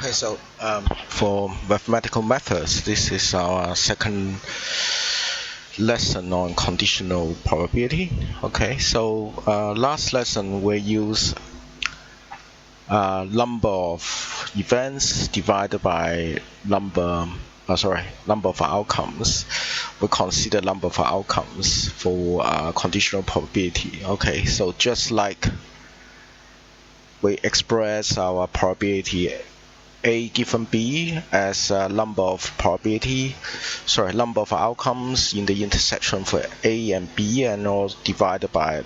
Okay, so for mathematical methods, this is our second lesson on conditional probability. Okay, so last lesson we used number of events divided by number of outcomes. We consider number of outcomes for conditional probability. Okay, so just like we express our probability A given B as a number of outcomes in the intersection for A and B, and all divided by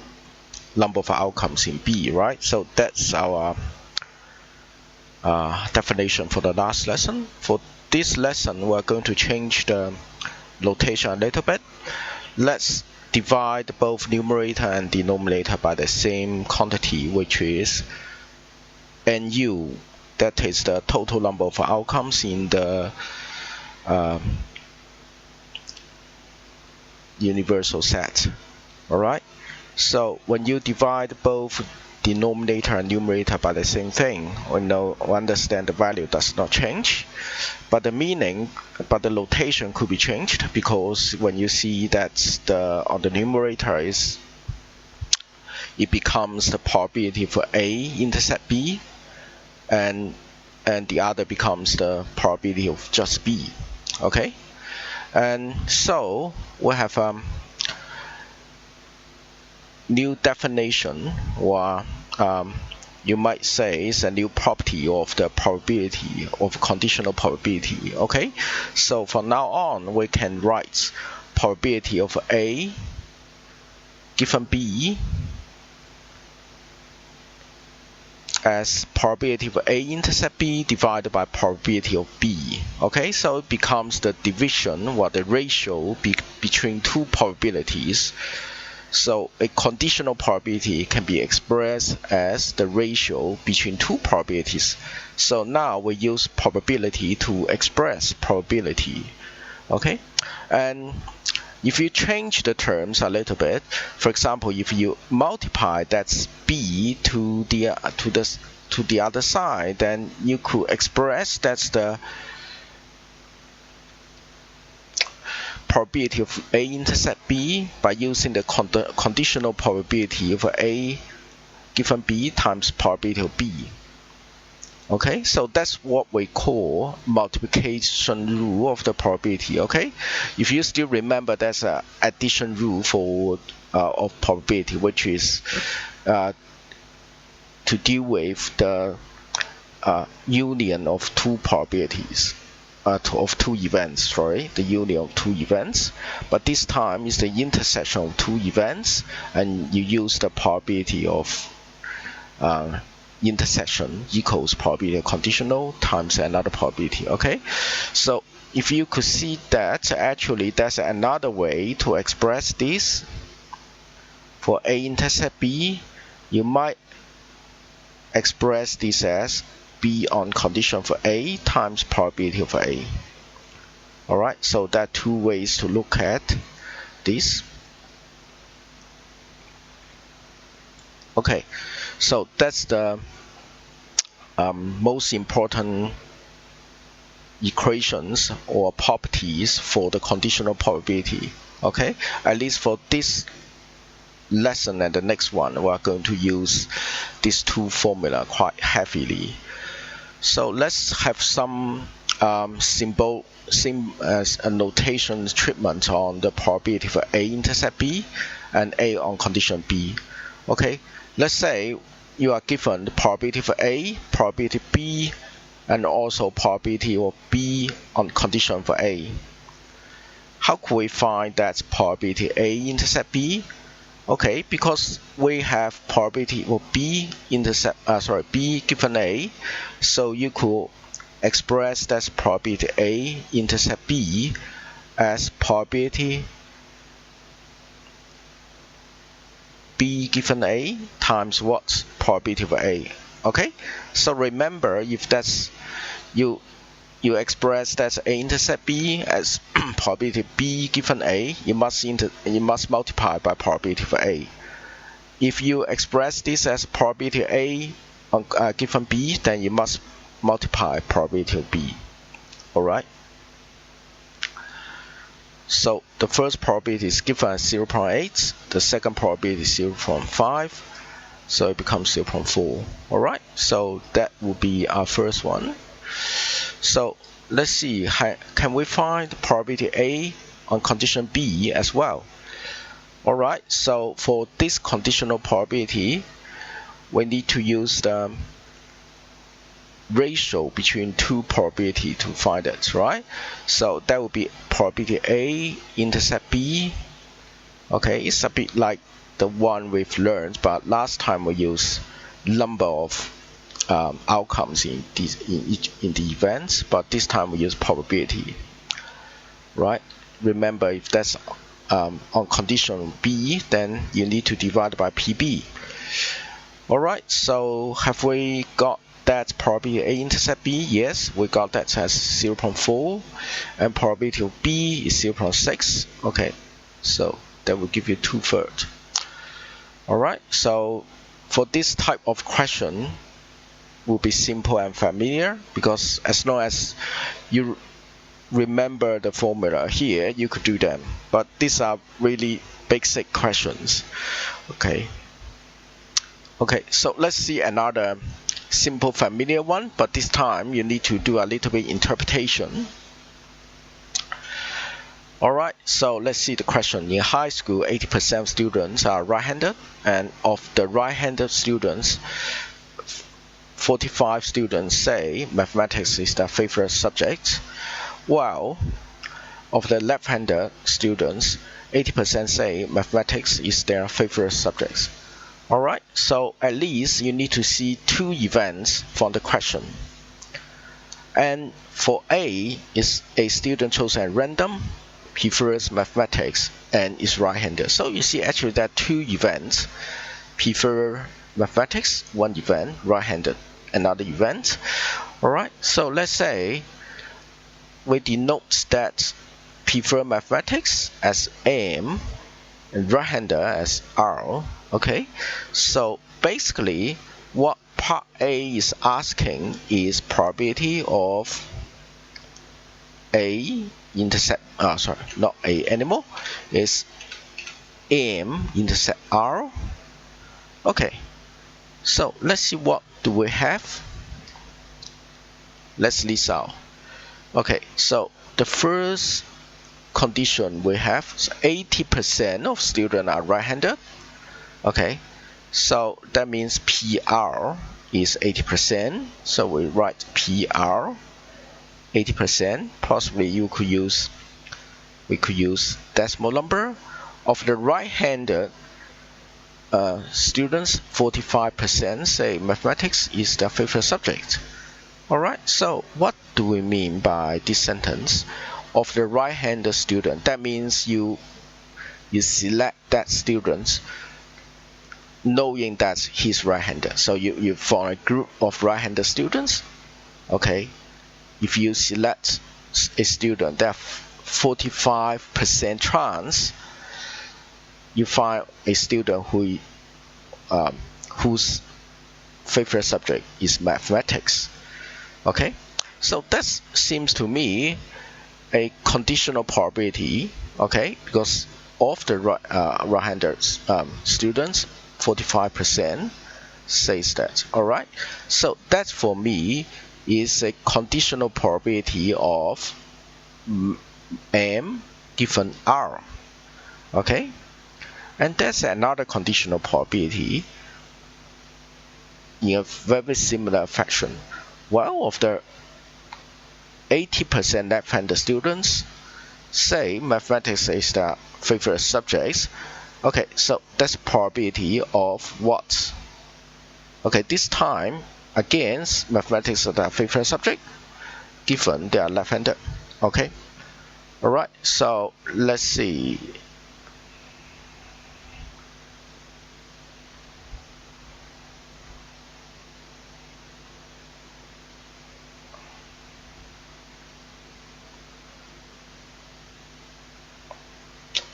number of outcomes in B, right? So that's our definition for the last lesson. For this lesson, we're going to change the notation a little bit. Let's divide both numerator and denominator by the same quantity, which is NU. That is the total number of outcomes in the universal set. Alright, so when you divide both denominator and numerator by the same thing, we understand the value does not change, but the notation could be changed, because when you see that on the numerator it becomes the probability for A intercept B, and the other becomes the probability of just B. Okay, and so we have new definition, or you might say it's a new property of the probability of conditional probability. Okay, so from now on we can write probability of A given B as probability of A intercept B divided by probability of B. Okay, so it becomes the division, or the ratio between two probabilities. So a conditional probability can be expressed as the ratio between two probabilities. So now we use probability to express probability. Okay, and if you change the terms a little bit, for example, if you multiply that's B to the other side, then you could express that's the probability of A intercept B by using the conditional probability of A given B times probability of B. Okay, so that's what we call multiplication rule of the probability. Okay, if you still remember, there's an addition rule for of probability, which is to deal with the union of two probabilities, of two events. The union of two events. But this time is the intersection of two events, and you use the probability of intersection equals probability of conditional times another probability. Okay, so if you could see that actually there's another way to express this. For A intercept B, you might express this as B on condition for A times probability of A. Alright, so there are two ways to look at this. Okay, so that's the most important equations or properties for the conditional probability. Okay, at least for this lesson and the next one, we are going to use these two formula quite heavily. So let's have some simple notation treatment on the probability for A intercept B and A on condition B. Okay, let's say you are given the probability for A, probability B, and also probability of B on condition for A. How could we find that probability A intercept B? Okay, because we have probability of B given A, so you could express that probability A intercept B as probability B given A times what? Probability of A. Okay, so remember, if that's you express that A intercept B as probability B given A, you must multiply by probability for A. If you express this as probability A on given B, then you must multiply probability of B. Alright? So the first probability is given as 0.8, the second probability is 0.5, so it becomes 0.4. Alright, so that would be our first one. So let's see, can we find probability A on condition B as well? Alright, so for this conditional probability, we need to use the ratio between two probability to find it, right? So that would be probability A intercept B. Okay, it's a bit like the one we've learned, but last time we used number of outcomes in the events, but this time we use probability, right? Remember, if that's on condition B, then you need to divide by PB. Alright, so have we got that probability A intercept B? Yes, we got that as 0.4, and probability of B is 0.6. Okay, so that will give you 2/3. Alright, so for this type of question will be simple and familiar, because as long as you remember the formula here, you could do them. But these are really basic questions. Okay, so let's see another simple familiar one, but this time you need to do a little bit interpretation. Alright, so let's see the question. In high school, 80% of students are right-handed, and of the right-handed students, 45 students say mathematics is their favorite subject, while of the left-handed students, 80% say mathematics is their favorite subject. Alright, so at least you need to see two events from the question. And for A, is a student chosen at random, prefers mathematics, and is right-handed. So you see actually there are two events. Prefer mathematics, one event, right-handed, another event. Alright, so let's say we denote that prefer mathematics as M and right-hander as R. Okay, so basically what part A is asking is probability of A intercept, not A anymore, is M intercept R. Okay, so let's see what do we have. Let's list out. Okay, so the first condition we have is 80% of students are right-handed. Okay, so that means PR is 80%. So we write PR 80%. Possibly we could use decimal number. Of the right-handed students, 45% say mathematics is their favorite subject. Alright, so what do we mean by this sentence? Of the right-handed student, that means you select that student knowing that he's right-handed. So you form a group of right-handed students. Okay, if you select a student, there are 45% chance you find a student whose favorite subject is mathematics. Okay, so that seems to me a conditional probability. Okay, because of the right-handed students, 45% says that. Alright, so that for me is a conditional probability of M given R. Okay, and that's another conditional probability in a very similar fashion. Well, of the 80% left-handed students say mathematics is their favorite subject. Okay, so that's probability of what? Okay, this time again mathematics is their favorite subject given they are left-handed. Okay, alright, so let's see.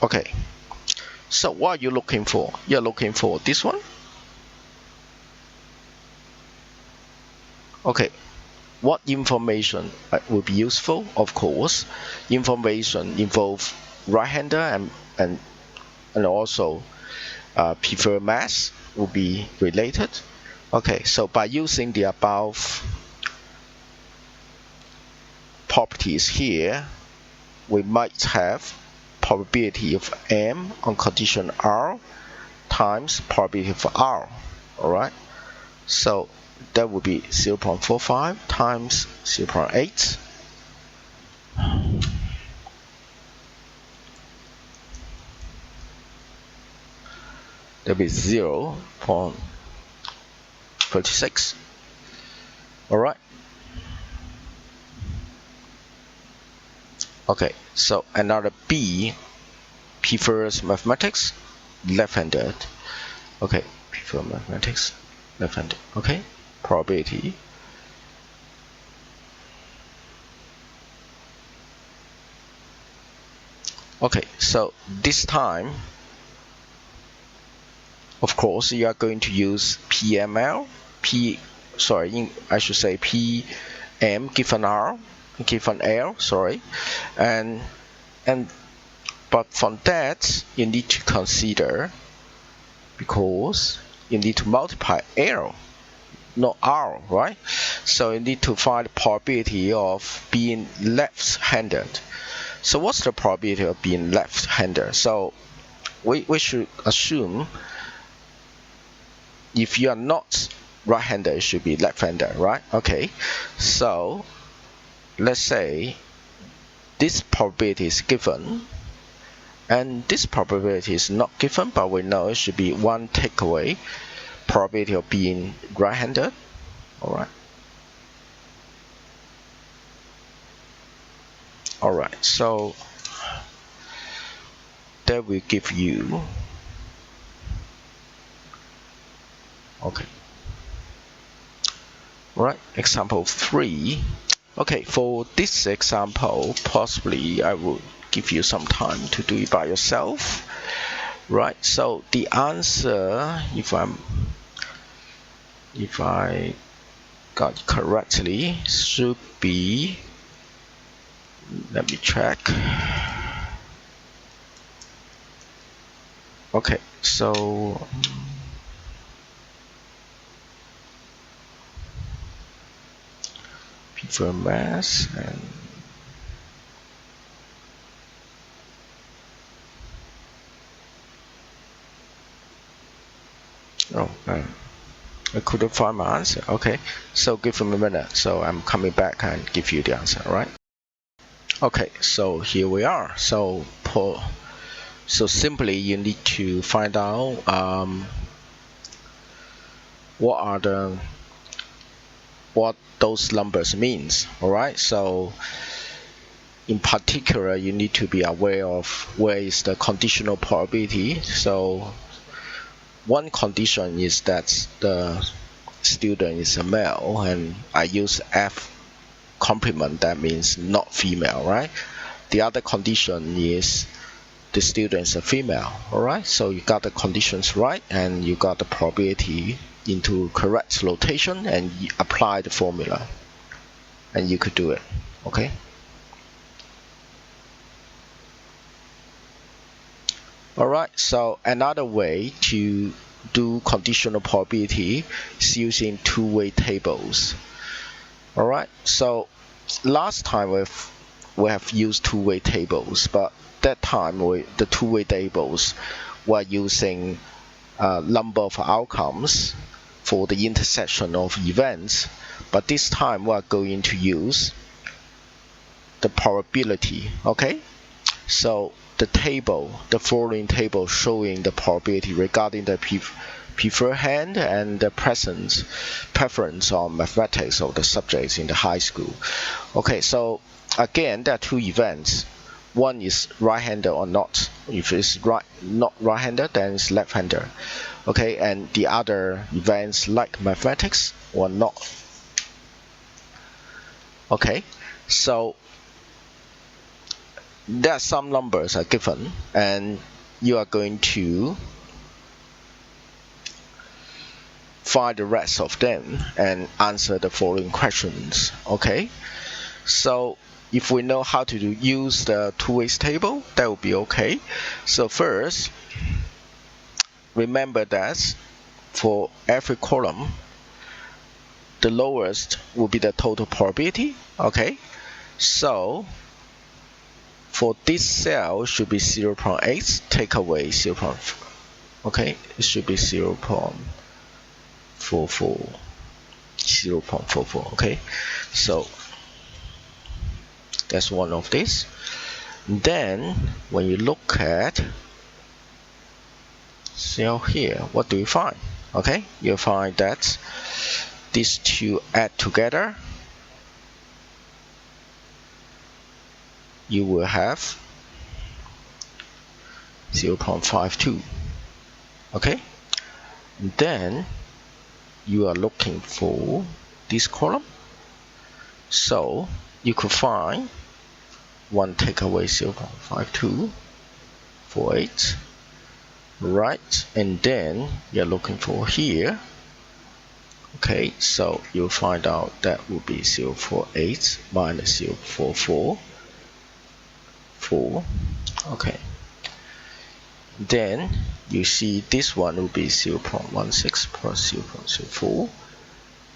Okay, so what are you looking for? You're looking for this one. Okay, what information would be useful? Of course, information involve right-hander and also preferred mass will be related. Okay, so by using the above properties here, we might have probability of M on condition R times probability of R. Alright, so that would be 0.45 times 0.8. That would be 0.36. Alright. Okay, so another B prefers mathematics, left-handed. Okay, prefer mathematics, left-handed. Okay, probability. Okay, so this time, of course, you are going to use PML, I should say PM given R, given L, but from that you need to consider, because you need to multiply L, not R, right? So you need to find the probability of being left-handed. So what's the probability of being left-handed? So we should assume if you are not right-handed, it should be left-handed, right? Okay, so let's say this probability is given, and this probability is not given, but we know it should be one takeaway probability of being right-handed. Alright. Alright, so that will give you, okay. Right, example 3. Okay, for this example, possibly I will give you some time to do it by yourself. Right, so the answer, if I got it correctly, should be, let me check. Okay, so prefer mass and I couldn't find my answer. Okay, so give me a minute. So I'm coming back and give you the answer, right? Okay, so here we are. So simply you need to find out what those numbers means. All right. So in particular, you need to be aware of where is the conditional probability. So one condition is that the student is a male, and I use F complement, that means not female, right? The other condition is the student is a female. Alright, so you got the conditions right, and you got the probability into correct notation, and you apply the formula, and you could do it. Okay. Alright, so another way to do conditional probability is using two-way tables. Alright, so last time we have used two-way tables, but that time the two-way tables were using number of outcomes for the intersection of events, but this time we are going to use the probability. Okay, so the following table showing the probability regarding the preferred hand and the preference on mathematics of the subjects in the high school. Okay, so again, there are two events. One is right-handed or not. If it's not right-handed, then it's left-handed. Okay, and the other events like mathematics or not. Okay, so there are some numbers are given, and you are going to find the rest of them and answer the following questions. Okay, so if we know how to use the two-ways table, that will be okay. So first, remember that for every column, the lowest will be the total probability. Okay, so for this cell should be 0.8, take away 0.4. Okay, it should be 0.44. 0.44. Okay, so that's one of these. Then when you look at cell here, what do you find? Okay, you find that these two add together, you will have 0.52. Okay, and then you are looking for this column, so you could find 1 take away 0.5248, right? And then you're looking for here. Okay, so you'll find out that will be 0.48 minus 0.444. Okay, then you see this one will be 0.16 plus 0.04,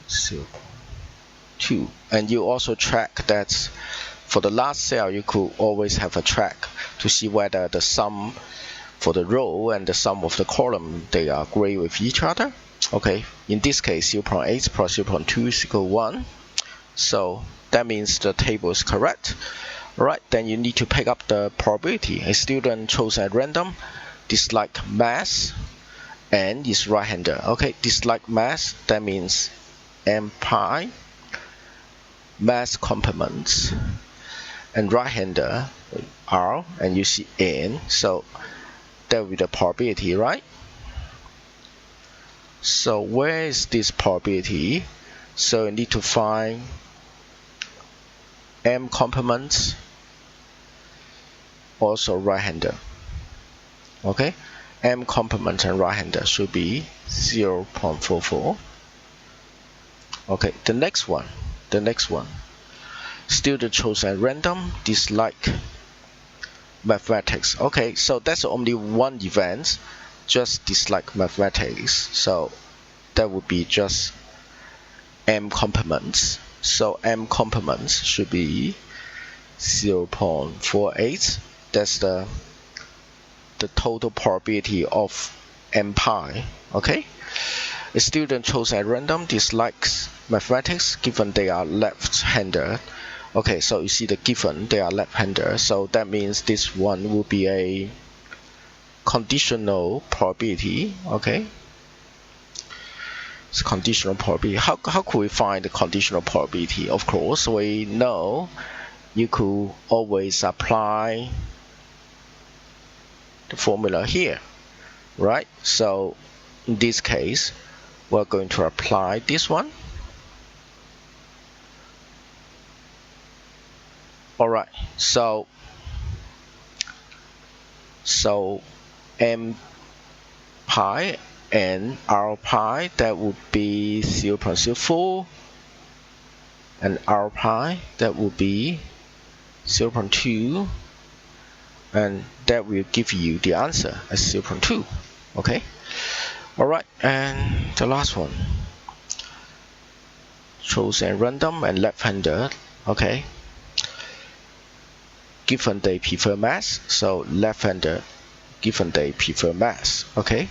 0.2. And you also track that for the last cell, you could always have a track to see whether the sum for the row and the sum of the column, they are agree with each other. Okay, in this case 0.8 plus 0.2 is equal to 1, so that means the table is correct. Alright, then you need to pick up the probability. A student chosen at random, dislike mass, and is right-hander. Okay, dislike mass, that means m pi, mass complements, and right-hander r, and you see n, so that will be the probability, right? So where is this probability? So you need to find m complements, also right-hander. Okay, m complement and right-hander should be 0.44. Okay, the next one, student chosen at random, dislike mathematics. Okay, so that's only one event, just dislike mathematics, so that would be just m complements. So m complements should be 0.48. That's the total probability of m pi. Okay, a student chosen at random dislikes mathematics given they are left-hander. Okay, so you see the given they are left-hander, so that means this one will be a conditional probability. Okay, it's conditional probability. How could we find the conditional probability? Of course, we know you could always apply the formula here, right? So in this case, we're going to apply this one. Alright, so m pi and r pi, that would be 0.04, and r pi, that would be 0.2, and that will give you the answer as 0.2. Okay, alright, and the last one, chosen random and left-hander. Okay, given they prefer mass, so left-hander, given they prefer mass. Okay,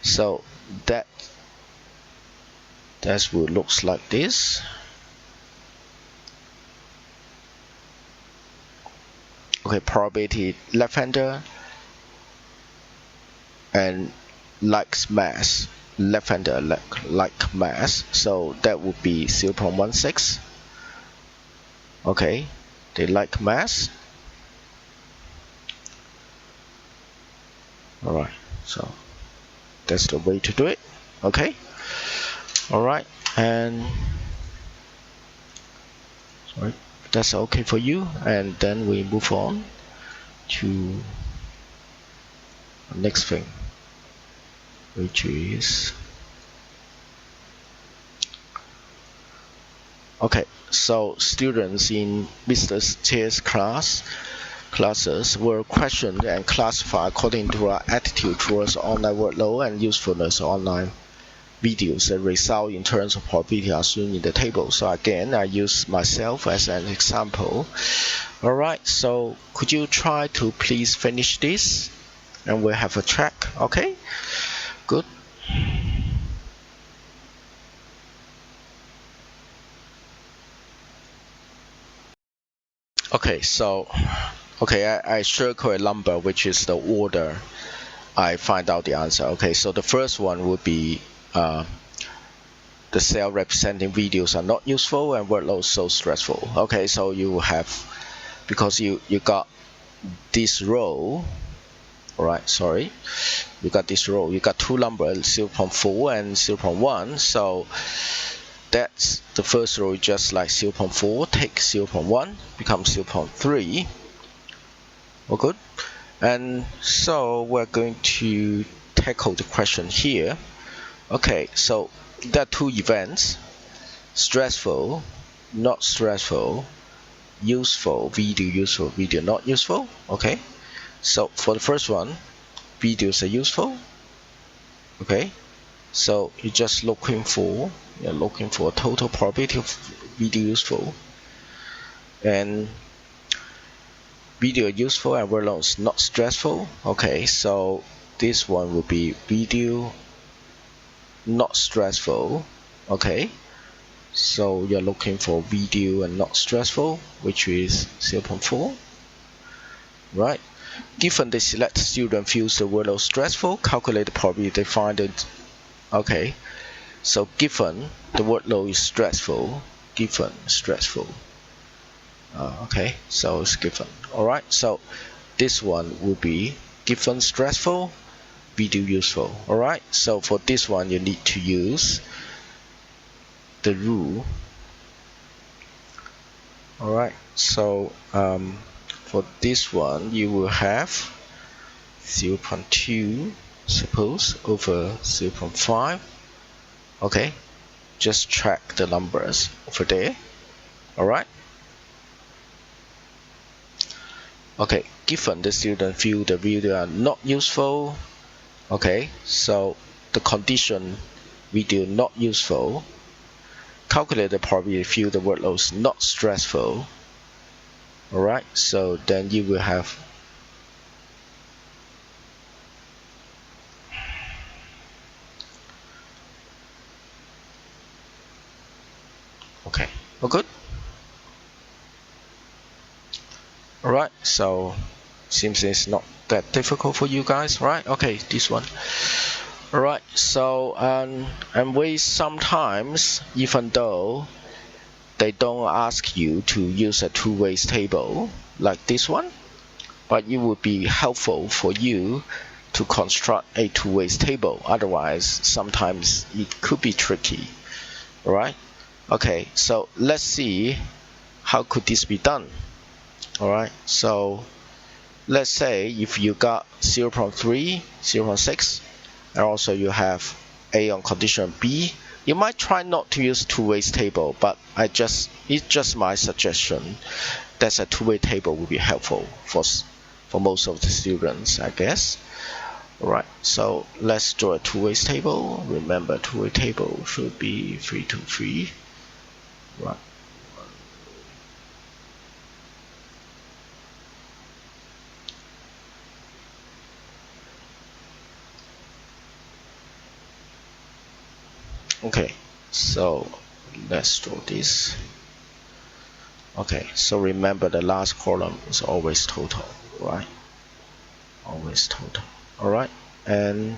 so that will looks like this. Okay, probability left-hander and likes mass, left-hander like mass, so that would be 0.16. Okay, they like mass. Alright, so that's the way to do it. Okay, alright, and sorry, that's okay for you, and then we move on to the next thing, which is Okay, so students in Mr. Chai's classes were questioned and classified according to our attitude towards online workload and usefulness of online videos. The result in terms of probability are shown in the table. So again, I use myself as an example. Alright, so could you try to please finish this and we'll have a check. Okay, good. Okay, so I circle a number which is the order I find out the answer. Okay, so the first one would be the cell representing videos are not useful and workload so stressful. Okay, so you have, because you got this row, alright, sorry, you got this row, you got two numbers, 0.4 and 0.1, so that's the first row, just like 0.4, take 0.1, becomes 0.3. All good. And so we're going to tackle the question here. Okay, so there are two events: stressful, not stressful, useful, video not useful. Okay, so for the first one, videos are useful. Okay, so you're just looking for a total probability of video useful, and video useful and workload not stressful. Okay, so this one will be video not stressful. Okay, so you're looking for video and not stressful, which is 0.4. Right, given the select student feels the workload stressful, calculate the probability they find it. Okay, so given the workload is stressful, given stressful, okay, so it's given. Alright, so this one will be given stressful, video useful. Alright, so for this one you need to use the rule. Alright, so for this one you will have 0.2 suppose over 0.5. Okay, just track the numbers over there. Alright, okay, given the student feel the video are not useful. Okay, so the condition video not useful, calculate the probability feel the workload is not stressful. Alright, so then you will have okay, all good. Alright, so seems it's not that difficult for you guys, right? Okay, this one. Alright, so and we sometimes, even though they don't ask you to use a two-way table like this one, but it would be helpful for you to construct a two-way table. Otherwise, sometimes it could be tricky. Alright, okay, so let's see how could this be done. Alright, so let's say if you got 0.3, 0.6, and also you have A on condition B, you might try not to use two-way table, but it's just my suggestion. That's a two-way table will be helpful for most of the students, I guess. Alright, so let's draw a two-way table. Remember, two-way table should be 3 to 3. Right. Okay, so let's draw this. Okay, so remember the last column is always total, right? Always total. Alright, and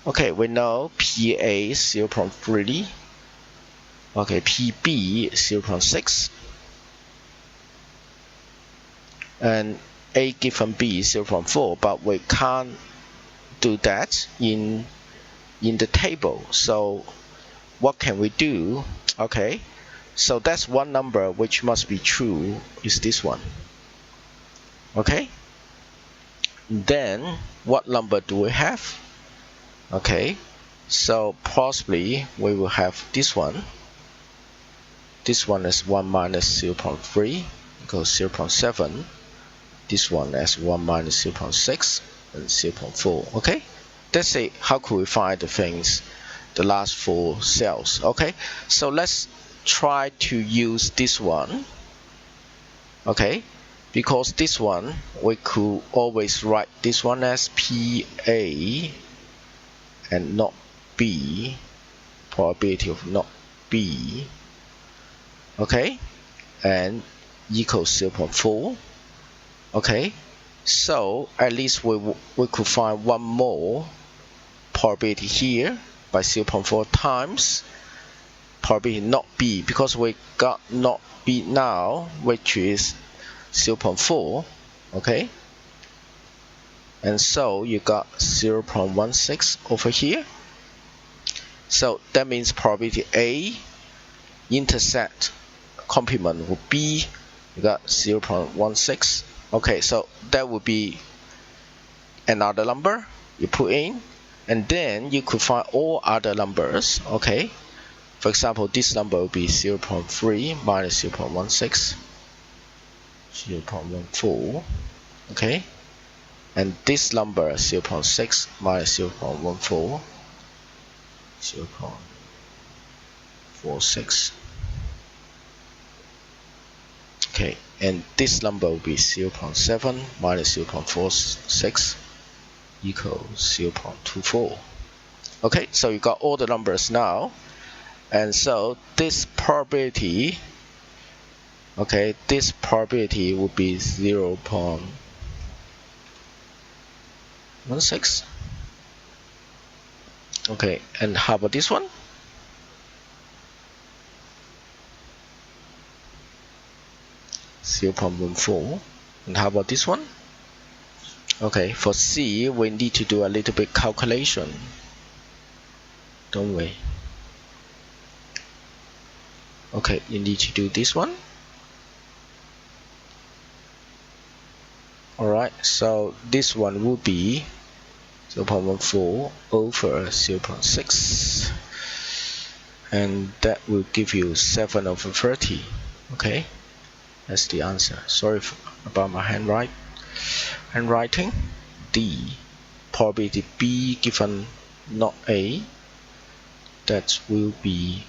okay, we know PA is 0.3. Okay, PB is 0.6. And A given B is 0.4, but we can't do that in the table. So what can we do? Okay, so that's one number which must be true, is this one. Okay, then what number do we have? Okay, so possibly we will have this one. This one is 1 minus 0.3 equals 0.7. This one is 1 minus 0.6 and 0.4. Okay, that's it. How could we find the things, the last 4 cells? Okay, so let's try to use this one. Okay, because this one we could always write this one as PA and not B, probability of not B. Okay, and equals 0.4. Okay, so at least we could find one more probability here by 0.4 times probability not B, because we got not B now, which is 0.4. Okay, and so you got 0.16 over here. So that means probability A intersect complement with B, you got 0.16. Okay, so that would be another number you put in, and then you could find all other numbers. Okay, for example, this number will be 0.3 minus 0.16, 0.14. Okay, and this number 0.6 minus 0.14, 0.46. Okay, and this number will be 0.7 minus 0.46 equals 0.24. Okay, so you got all the numbers now, and so this probability, okay, this probability would be 0.16. Okay, and how about this one? .14. And how about this one? Okay, for C we need to do a little bit calculation, don't we? Okay, you need to do this one. Alright, so this one will be 0.14 over 0.6, and that will give you 7 over 30. Okay, that's the answer. Sorry about my handwriting. D, probability B given not A, that will be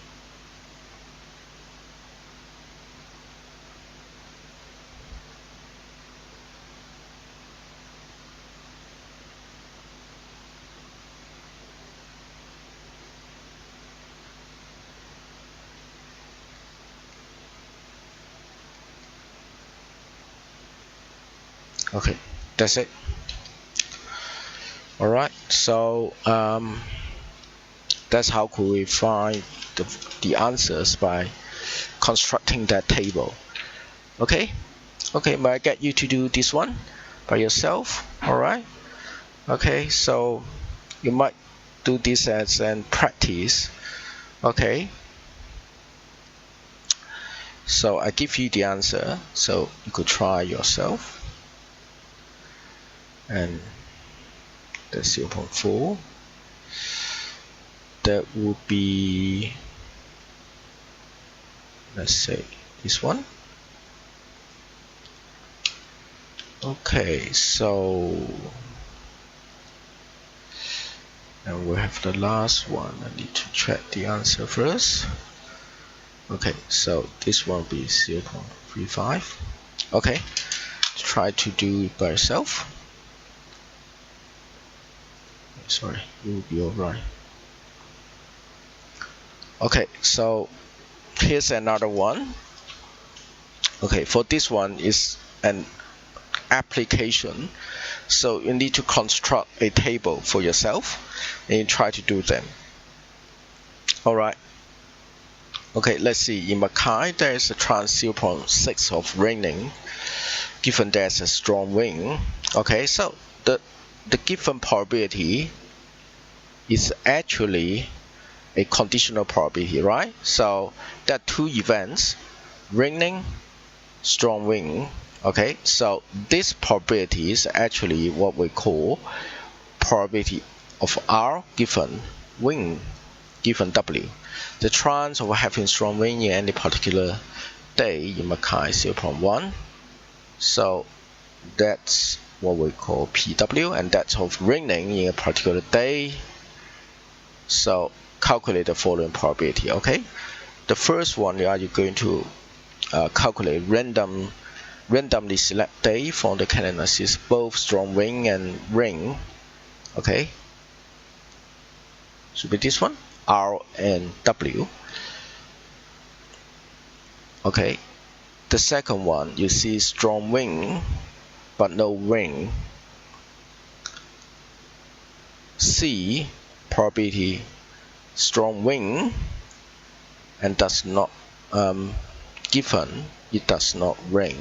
okay, that's it. Alright, so that's how could we find the answers by constructing that table. Okay, may I get you to do this one by yourself? Alright, okay, so you might do this as an practice. Okay, so I give you the answer so you could try yourself. And that's 0.4. That would be, let's say, this one. Okay, so and we have the last one. I need to check the answer first. Okay, so this one will be 0.35. Okay, try to do it by yourself. Sorry, it will be alright. Okay, so here's another one. Okay, for this one is an application, so you need to construct a table for yourself and you try to do them. Alright, okay, let's see. In Mackay there is a chance 0.6 of raining given there's a strong wind. Okay, so the given probability is actually a conditional probability, right? So there are two events, raining, strong wind. Okay, so this probability is actually what we call probability of R given wind. given W. The chance of having strong wind in any particular day in Mackay is 0.1. So that's what we call PW, and that's of raining in a particular day. So calculate the following probability. Okay, the first one, you're going to calculate randomly select day from the calendar, sees both strong wind and rain. Okay, should be this one, R and W. Okay, the second one, you see strong wind but no rain. C, probability strong wind and does not given it does not rain.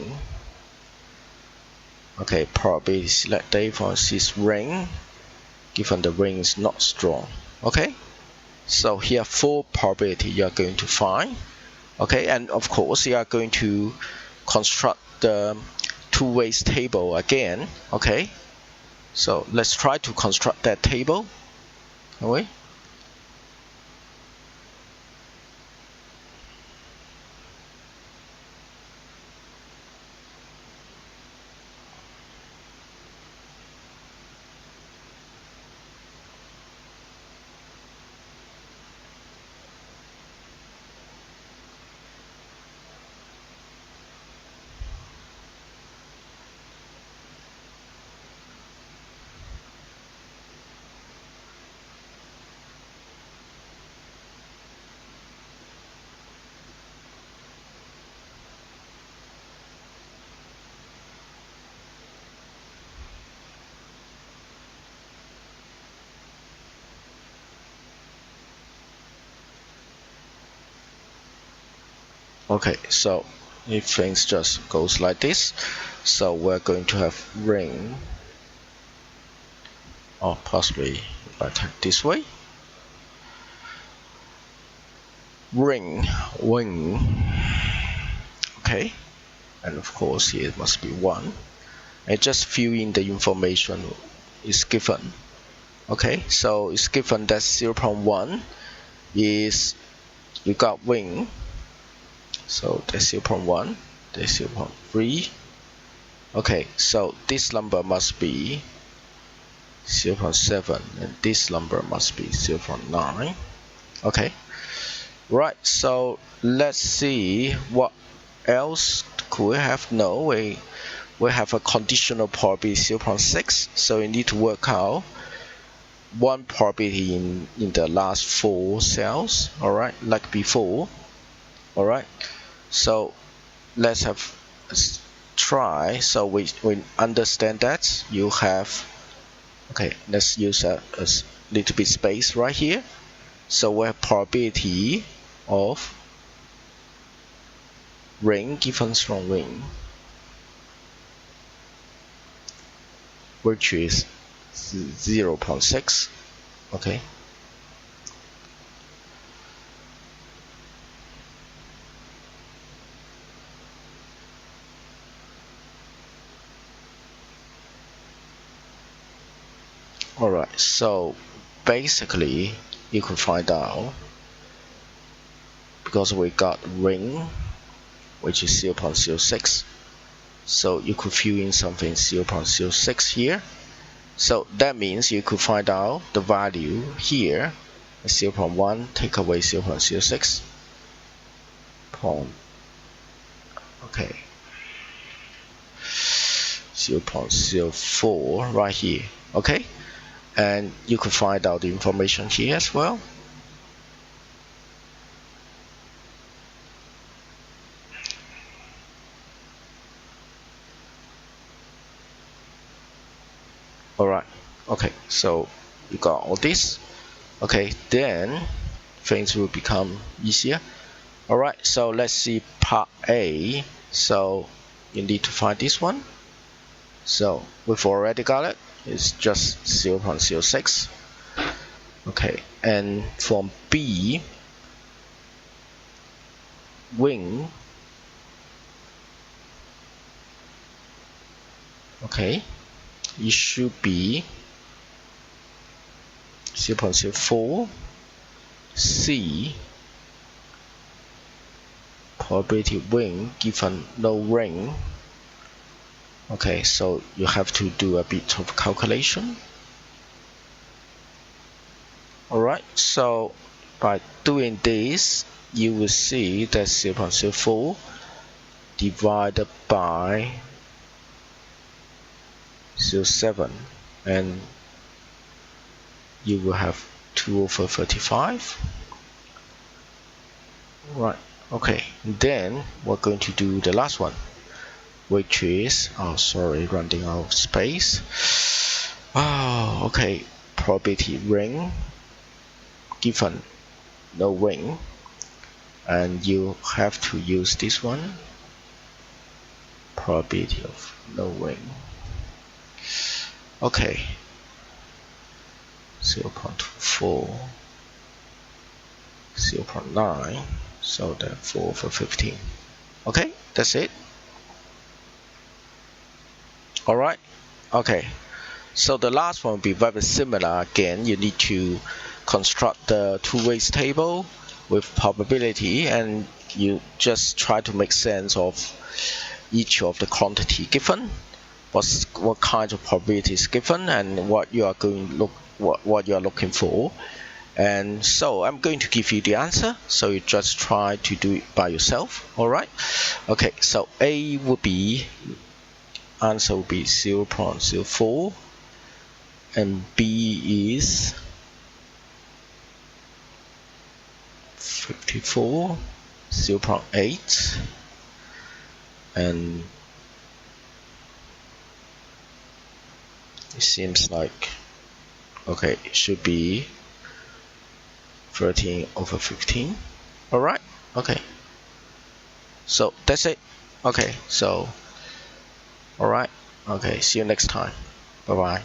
Okay, probability select day for this rain given the rain is not strong. Okay, so here 4 probability you are going to find. Okay, and of course you are going to construct the two ways table again. Okay, so let's try to construct that table. Can we? Okay, so if things just goes like this, so we're going to have rain, or possibly if I type this way, ring, wing. Okay, and of course here it must be 1, and just fill in the information is given. Okay, so it's given that 0.1 is you got wing, so that's 0.1, that's 0.3. Okay, so this number must be 0.7 and this number must be 0.9. Okay, right, so let's see what else could we have. No, we have a conditional probability 0.6, so you need to work out one probability in the last 4 cells. Alright, like before. Alright, so let's have try. So we understand that you have, okay, let's use a little bit space right here. So we have probability of rain given strong wind, which is 0.6. Okay, alright, so basically you can find out, because we got ring which is 0.06, so you could fill in something 0.06 here. So that means you could find out the value here is 0.1, take away 0.06. Okay, 0.04 right here. Okay, and you could find out the information here as well. Alright, okay, so you got all this. Okay, then things will become easier. Alright, so let's see part A. So you need to find this one. So we've already got it. It's just 0.06. Okay, and from B, wing. Okay, it should be 0.04. C, probability ring given no ring. Okay, so you have to do a bit of calculation. Alright, so by doing this, you will see that 0.04 divided by 0.7, and you will have 2/35. Right, okay, then we're going to do the last one, which is, running out of space. Okay, probability ring given no ring, and you have to use this one, probability of no ring. Okay, 0.24, 0.9, so that 4/15. Okay, that's it. Alright, okay, so the last one will be very similar. Again, you need to construct the two-ways table with probability, and you just try to make sense of each of the quantity given, what kind of probability is given, and what you are looking for. And so I'm going to give you the answer, so you just try to do it by yourself. Alright, okay, so A would be, answer will be 0.04, and B is 54, 0.8, and it seems like, okay, it should be 13/15. Alright, okay, so that's it. Okay, so alright, okay, see you next time. Bye bye.